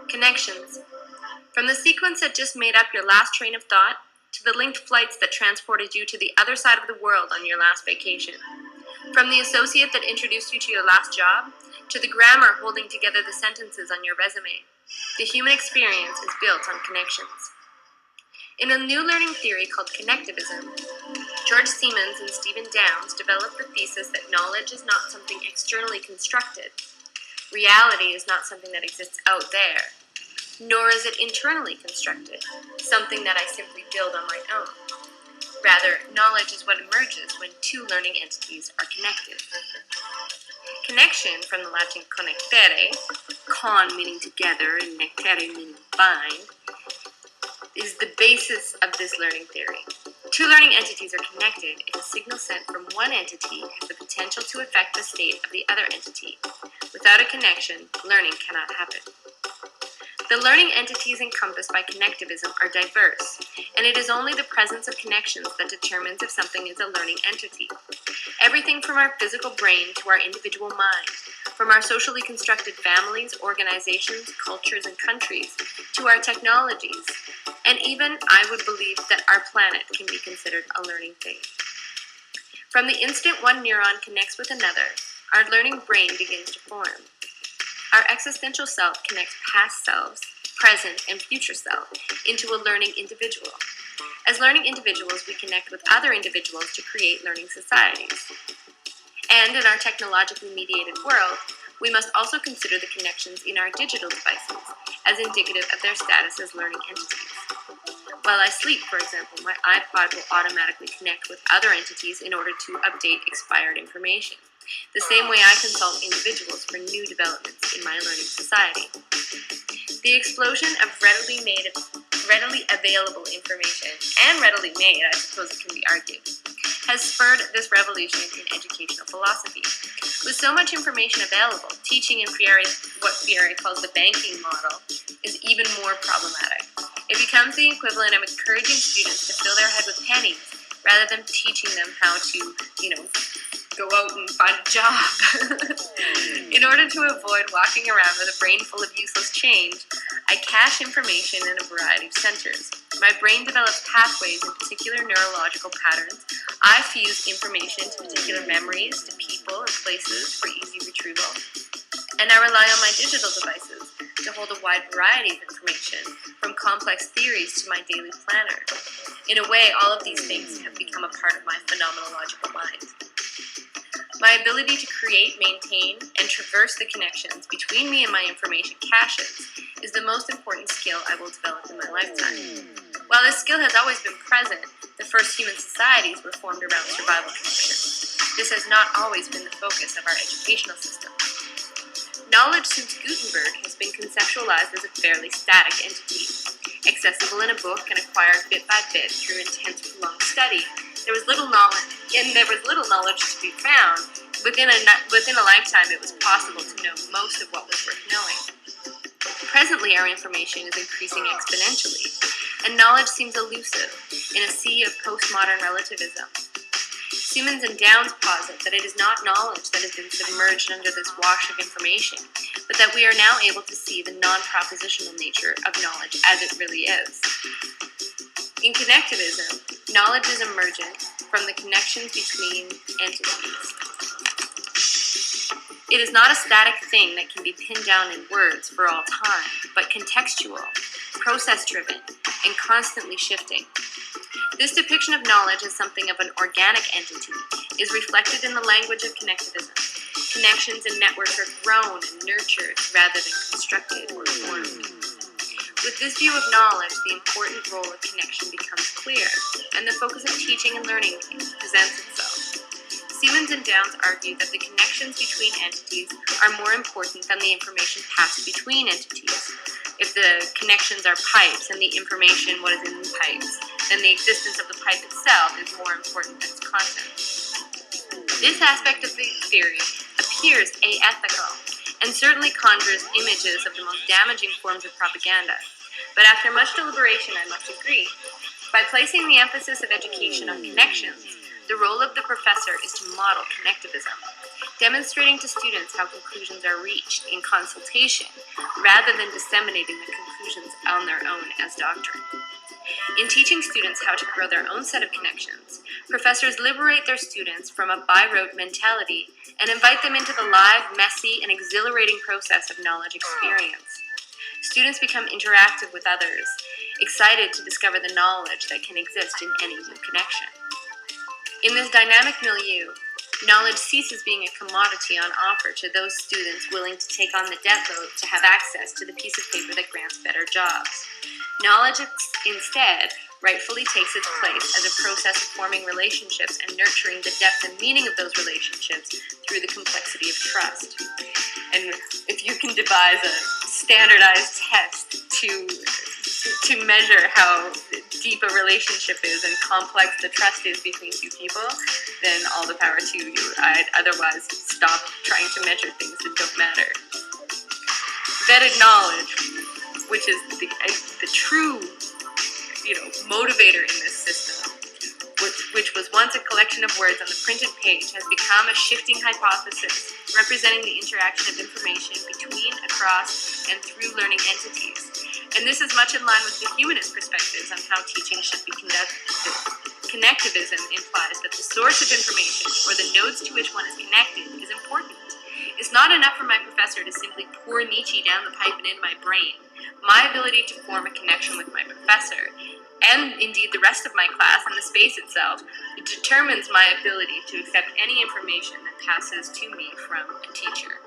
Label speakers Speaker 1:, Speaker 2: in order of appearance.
Speaker 1: Connections. From the sequence that just made up your last train of thought, to the linked flights that transported you to the other side of the world on your last vacation. From the associate that introduced you to your last job, to the grammar holding together the sentences on your resume. The human experience is built on connections. In a new learning theory called connectivism, George Siemens and Stephen Downes developed the thesis that knowledge is not something externally constructed. Reality is not something that exists out there, nor is it internally constructed, something that I simply build on my own. Rather, knowledge is what emerges when two learning entities are connected. Connection, from the Latin connectere, con meaning together and nectere meaning bind, is the basis of this learning theory. Two learning entities are connected if a signal sent from one entity has the potential to affect the state of the other entity. Without a connection, learning cannot happen. The learning entities encompassed by connectivism are diverse, and it is only the presence of connections that determines if something is a learning entity. Everything from our physical brain to our individual mind, from our socially constructed families, organizations, cultures, and countries, to our technologies, and even, I would believe, that our planet can be considered a learning thing. From the instant one neuron connects with another, our learning brain begins to form. Our existential self connects past selves, present and future self, into a learning individual. As learning individuals, we connect with other individuals to create learning societies. And in our technologically mediated world, we must also consider the connections in our digital devices as indicative of their status as learning entities. While I sleep, for example, my iPod will automatically connect with other entities in order to update expired information, the same way I consult individuals for new developments in my learning society. The explosion of readily available information, and readily made, I suppose it can be argued, has spurred this revolution in educational philosophy. With so much information available, teaching in what Freire calls the banking model is even more problematic. It becomes the equivalent of encouraging students to fill their head with pennies rather than teaching them how to, go out and find a job. In order to avoid walking around with a brain full of useless change, I cache information in a variety of centers. My brain develops pathways in particular neurological patterns. I fuse information to particular memories, to people and places for easy retrieval. And I rely on my digital devices to hold a wide variety of information, from complex theories to my daily planner. In a way, all of these things have become a part of my phenomenological mind. My ability to create, maintain, and traverse the connections between me and my information caches is the most important skill I will develop in my lifetime. While this skill has always been present, the first human societies were formed around survival connections. This has not always been the focus of our educational system. Knowledge since Gutenberg has been conceptualized as a fairly static entity, accessible in a book and acquired bit by bit through intense prolonged study. There was little knowledge to be found. Within a lifetime, it was possible to know most of what was worth knowing. Presently, our information is increasing exponentially, and knowledge seems elusive in a sea of postmodern relativism. Siemens and Downes posit that it is not knowledge that has been submerged under this wash of information, but that we are now able to see the non-propositional nature of knowledge as it really is. In connectivism, knowledge is emergent from the connections between entities. It is not a static thing that can be pinned down in words for all time, but contextual, process-driven, and constantly shifting. This depiction of knowledge as something of an organic entity is reflected in the language of connectivism. Connections and networks are grown and nurtured rather than constructed or formed. With this view of knowledge, the important role of connection becomes clear, and the focus of teaching and learning presents itself. Siemens and Downes argue that the connections between entities are more important than the information passed between entities. If the connections are pipes and the information what is in the pipes, then the existence of the pipe itself is more important than its content. This aspect of the theory appears aethical and certainly conjures images of the most damaging forms of propaganda. But after much deliberation, I must agree. By placing the emphasis of education on connections, the role of the professor is to model connectivism. demonstrating to students how conclusions are reached in consultation rather than disseminating the conclusions on their own as doctrine. In teaching students how to grow their own set of connections, professors liberate their students from a by-rote mentality and invite them into the live, messy, and exhilarating process of knowledge experience. Students become interactive with others, excited to discover the knowledge that can exist in any new connection. In this dynamic milieu, knowledge ceases being a commodity on offer to those students willing to take on the debt load to have access to the piece of paper that grants better jobs. Knowledge instead rightfully takes its place as a process of forming relationships and nurturing the depth and meaning of those relationships through the complexity of trust. And if you can devise a standardized test to measure how deep a relationship is and complex the trust is between two people, then all the power to you. I'd otherwise stop trying to measure things that don't matter. Vetted knowledge, which is the true, motivator in this system, which was once a collection of words on the printed page, has become a shifting hypothesis representing the interaction of information between, across, and through learning entities. And this is much in line with the humanist perspectives on how teaching should be conducted. Connectivism implies that the source of information, or the nodes to which one is connected, is important. It's not enough for my professor to simply pour Nietzsche down the pipe and in my brain. My ability to form a connection with my professor, and indeed the rest of my class and the space itself, determines my ability to accept any information that passes to me from a teacher.